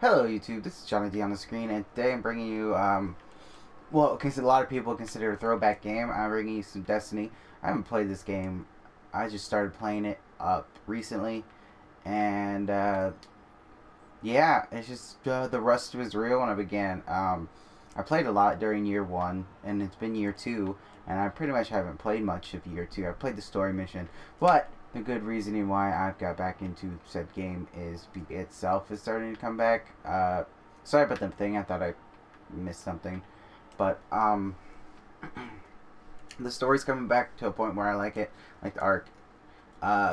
Hello YouTube, this is Johnny D on the screen, and today I'm bringing you, well, a lot of people consider it a throwback game. I'm bringing you some Destiny. I haven't played this game. I just started playing it up recently, and, yeah, it's just, the rust was real when I began. I played a lot during year one, and it's been year two, and I pretty much haven't played much of year two. I played the story mission, but the good reasoning why I've got back into said game is itself is starting to come back. Sorry about the thing. I thought I missed something, but the story's coming back to a point where I like it. Like the arc,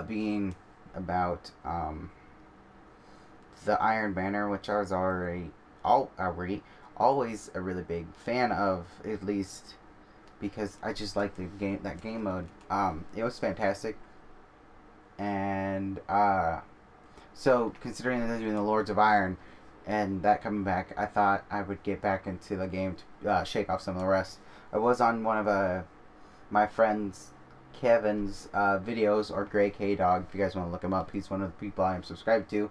being about the Iron Banner, which I was already always a really big fan of, at least because I just like that game mode. It was fantastic, and so considering that they're doing the Lords of Iron and that coming back, I thought I would get back into the game to shake off some of the rest. I was on one of my friend's Kevin's videos, or Gray K Dog, if you guys want to look him up. He's one of the people I am subscribed to,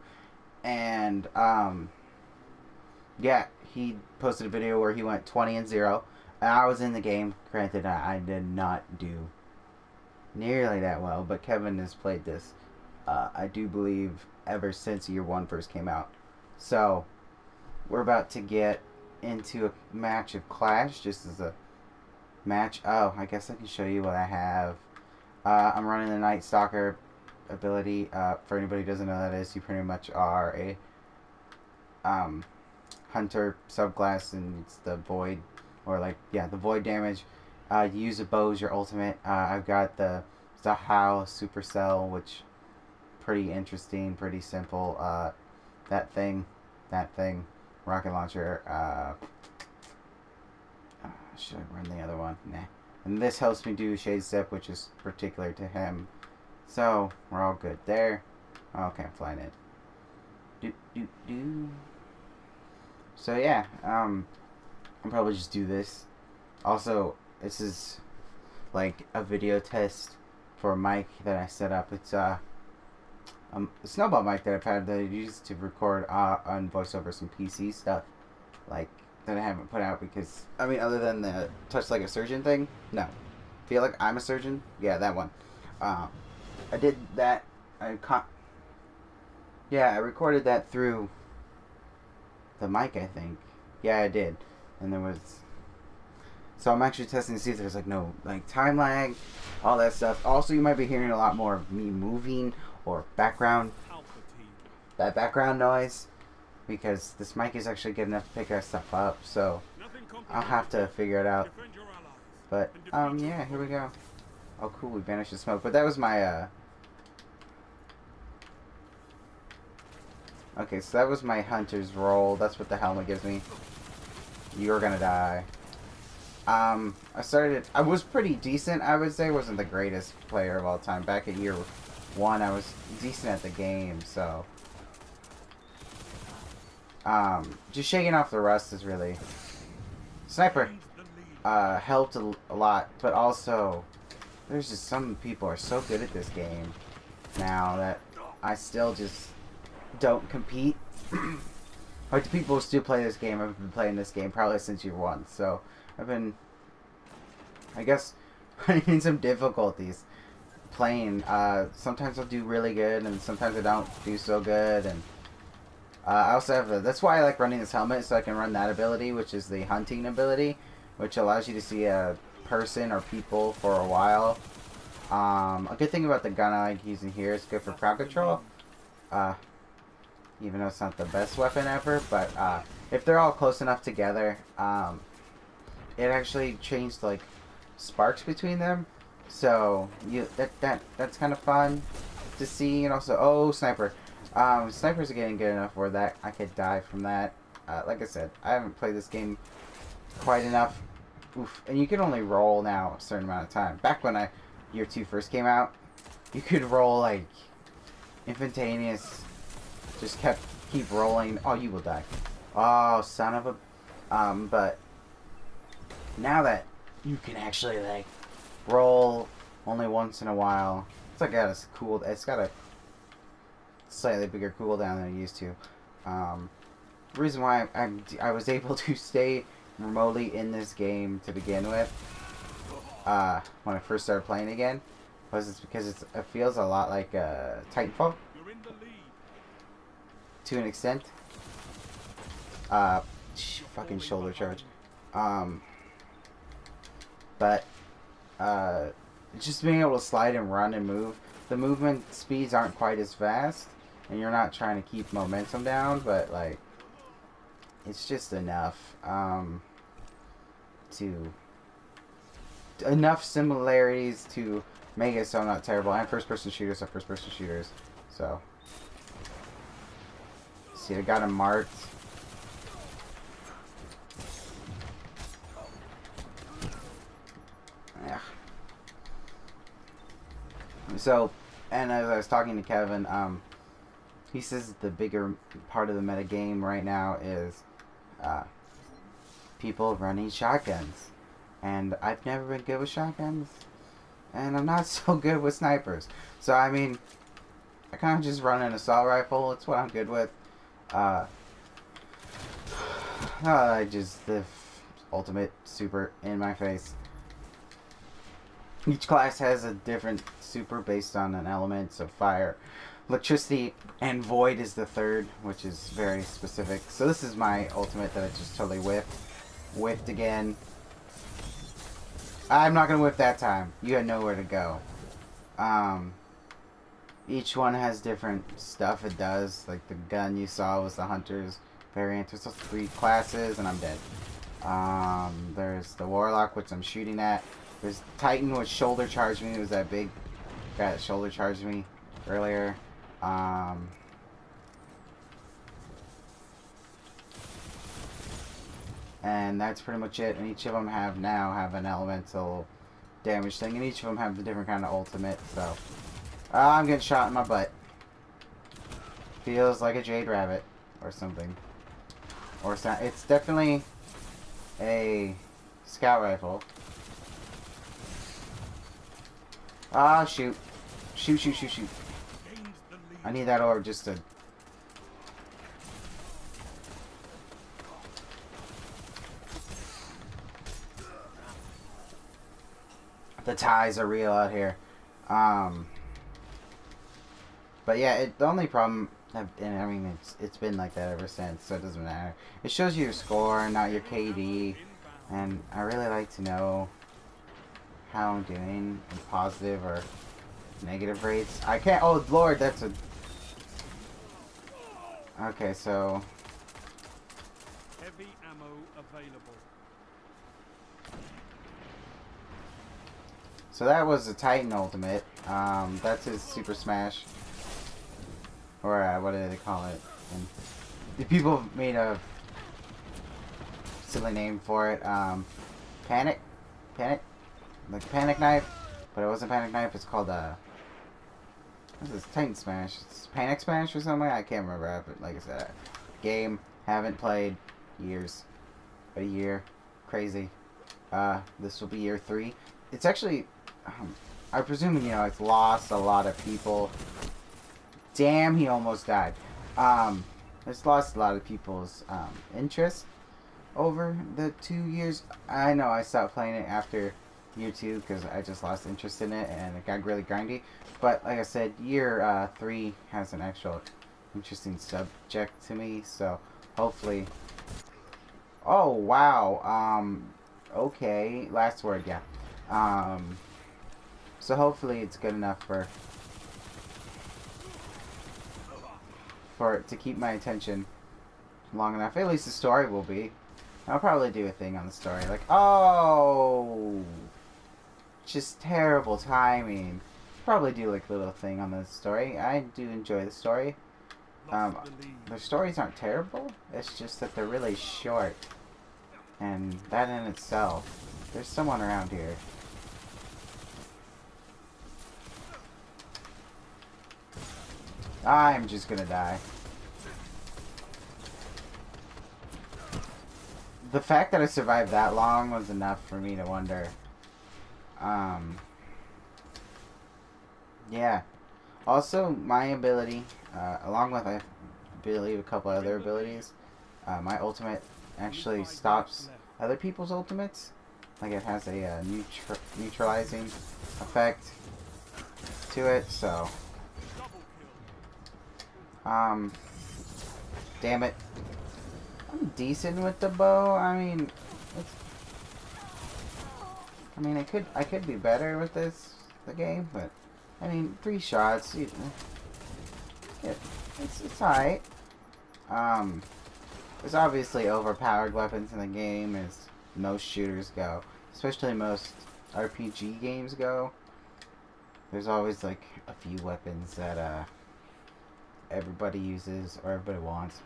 and yeah, he posted a video where he went 20-0, and I was in the game. Granted, I did not do nearly that well, but Kevin has played this, I do believe, ever since year one first came out. So we're about to get into a match of Clash, just as a match. Oh, I guess I can show you what I have. I'm running the Night Stalker ability. For anybody who doesn't know what that is, you pretty much are a hunter subclass, and it's the void, or like, yeah, the void damage. You use a bow as your ultimate. I've got the Zahao Supercell, which pretty interesting, pretty simple. That thing, rocket launcher. Should I run the other one? Nah. And this helps me do Shade Step, which is particular to him. So we're all good there. Oh, okay, I'm flying it. Do do do. So yeah, I'll probably just do this. Also, this is like a video test for a mic that I set up. It's a snowball mic that I've had that I used to record on voiceover some PC stuff, like that I haven't put out because I mean, other than the touch like a surgeon thing, no. Feel like I'm a surgeon? Yeah, that one. Uh, I did that. Yeah, I recorded that through the mic, I think. Yeah, I did, and there was. So I'm actually testing to see if there's like no like time lag, all that stuff. Also, you might be hearing a lot more of me moving or background noise, because this mic is actually good enough to pick that stuff up. So I'll have to figure it out. But yeah, here we go. Oh, cool, we banished the smoke. But that was my okay, so that was my hunter's roll. That's what the helmet gives me. You're gonna die. I was pretty decent, I would say. Wasn't the greatest player of all time. Back at year one, I was decent at the game, so. Just shaking off the rust is really. Sniper, helped a lot, but also, there's just some people are so good at this game now that I still just don't compete. Like, the people who still play this game, I've been playing this game probably since year one, so I've been, I guess, running in some difficulties playing. Sometimes I'll do really good, and sometimes I don't do so good, and I also have that's why I like running this helmet, so I can run that ability, which is the hunting ability, which allows you to see a person or people for a while. A good thing about the gun I like using here is good for crowd control. Even though it's not the best weapon ever, but if they're all close enough together, it actually changed like sparks between them. So that's kind of fun to see. And also, oh, sniper. Snipers are getting good enough where that I could die from that. Like I said, I haven't played this game quite enough. Oof. And you can only roll now a certain amount of time. Back when year two first came out, you could roll like instantaneous. Just keep rolling. Oh, you will die. Oh, son of a. But now that you can actually like roll only once in a while, it's like it's got a slightly bigger cooldown than it used to. the reason why I was able to stay remotely in this game to begin with, when I first started playing again, was it's because it feels a lot like Titanfall to an extent. Fucking shoulder charge. But just being able to slide and run and move. The movement speeds aren't quite as fast, and you're not trying to keep momentum down, but like it's just enough to enough similarities to make it so not terrible. And first-person shooters are first-person shooters, so see, I got him marked. Yeah. So, and as I was talking to Kevin, he says the bigger part of the meta game right now is people running shotguns. And I've never been good with shotguns. And I'm not so good with snipers. So, I mean, I kind of just run an assault rifle. It's what I'm good with. The ultimate super in my face. Each class has a different super based on an element, so fire, electricity, and void is the third, which is very specific. So this is my ultimate that I just totally whiffed. Whiffed again. I'm not going to whiff that time. You had nowhere to go. Each one has different stuff it does. Like the gun you saw was the Hunter's variant. There's 3 classes, and I'm dead. There's the Warlock, which I'm shooting at. There's Titan, which shoulder charged me. It was that big guy that shoulder charged me earlier. And that's pretty much it. And each of them have an elemental damage thing. And each of them have a different kind of ultimate. So, I'm getting shot in my butt. Feels like a Jade Rabbit or something. Or it's definitely a scout rifle. Ah, shoot. Shoot, shoot, shoot, shoot. I need that orb just to... The ties are real out here. But yeah, the only problem... And I mean, it's been like that ever since, so it doesn't matter. It shows you your score, not your KD. And I really like to know how I'm doing in positive or negative rates. I can't... Oh, Lord, that's a... Okay, so... Heavy ammo available. So that was the Titan ultimate. That's his Super Smash. Or, what do they call it? And the people made a silly name for it. Panic? Panic? Like Panic Knife? But it wasn't Panic Knife, it's called, what's this? Titan Smash. It's Panic Smash or something? I can't remember, but like I said, game, haven't played, years. A year. Crazy. This will be year 3. It's actually, I presume, you know, it's lost a lot of people. Damn, he almost died. It's lost a lot of people's, interest over the 2 years. I know I stopped playing it after year 2 because I just lost interest in it and it got really grindy. But like I said, year 3 has an actual interesting subject to me, so hopefully... Oh, wow. Okay. Last word, yeah. So hopefully it's good enough for it to keep my attention long enough. At least the story will be. I'll probably do a thing on the story. Like, oh, just terrible timing. Probably do like a little thing on the story. I do enjoy the story. The stories aren't terrible. It's just that they're really short. And that in itself. There's someone around here. I'm just gonna die. The fact that I survived that long was enough for me to wonder. Yeah. Also, my ability, along with I believe a couple other abilities, My ultimate actually stops other people's ultimates. Like it has a neutralizing effect to it, so damn it. I'm decent with the bow. I mean, I could be better with the game, but I mean, 3 shots, it's alright. There's obviously overpowered weapons in the game, as most shooters go, especially most RPG games go. There's always like a few weapons that everybody uses or everybody wants.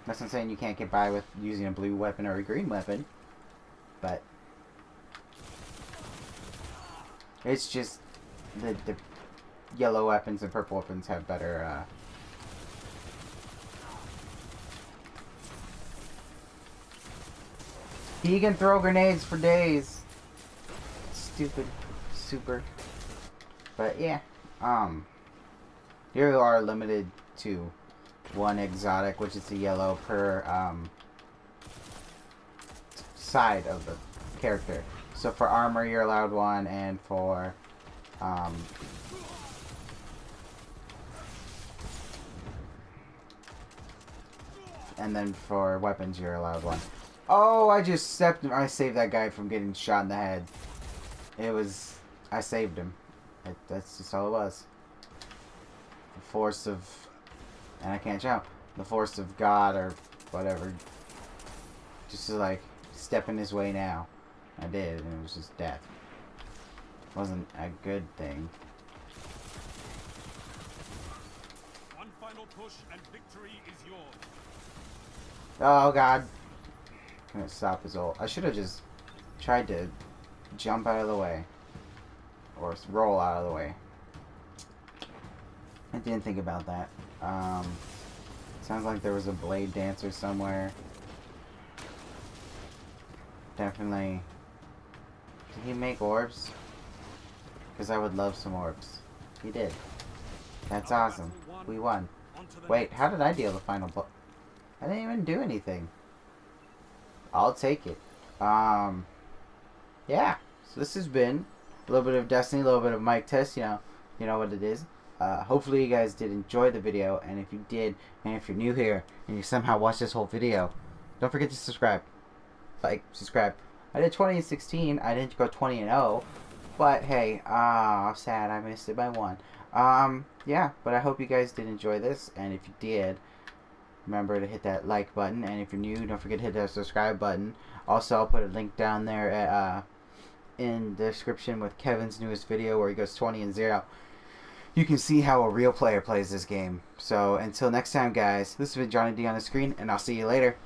That's not saying you can't get by with using a blue weapon or a green weapon, but it's just the yellow weapons and purple weapons have better he can throw grenades for days. Stupid super. But yeah, you are limited to 1 exotic, which is the yellow per side of the character. So for armor you're allowed 1, and for and then for weapons you're allowed 1. Oh, I saved that guy from getting shot in the head. I saved him. That's just all it was. The force of, and I can't jump, the force of God or whatever, just to like step in his way now. I did, and it was just death. It wasn't a good thing. One final push and victory is yours. Oh God. Couldn't stop his ult. I should have just tried to jump out of the way. Or roll out of the way. I didn't think about that. Sounds like there was a blade dancer somewhere. Definitely. Did he make orbs? Because I would love some orbs. He did. That's awesome. We won. Wait, how did I deal the final blow? I didn't even do anything. I'll take it. Yeah. So this has been a little bit of Destiny, a little bit of Mic Test. You know what it is. Hopefully you guys did enjoy the video, and if you did, and if you're new here and you somehow watched this whole video, don't forget to subscribe. Subscribe. I did 20 and 16. I didn't go 20 and 0, but hey, sad I missed it by 1. Yeah, but I hope you guys did enjoy this, and if you did, remember to hit that like button, and if you're new, don't forget to hit that subscribe button. Also, I'll put a link down there in the description with Kevin's newest video where he goes 20 and 0. You can see how a real player plays this game. So until next time, guys, this has been Johnny D on the screen, and I'll see you later.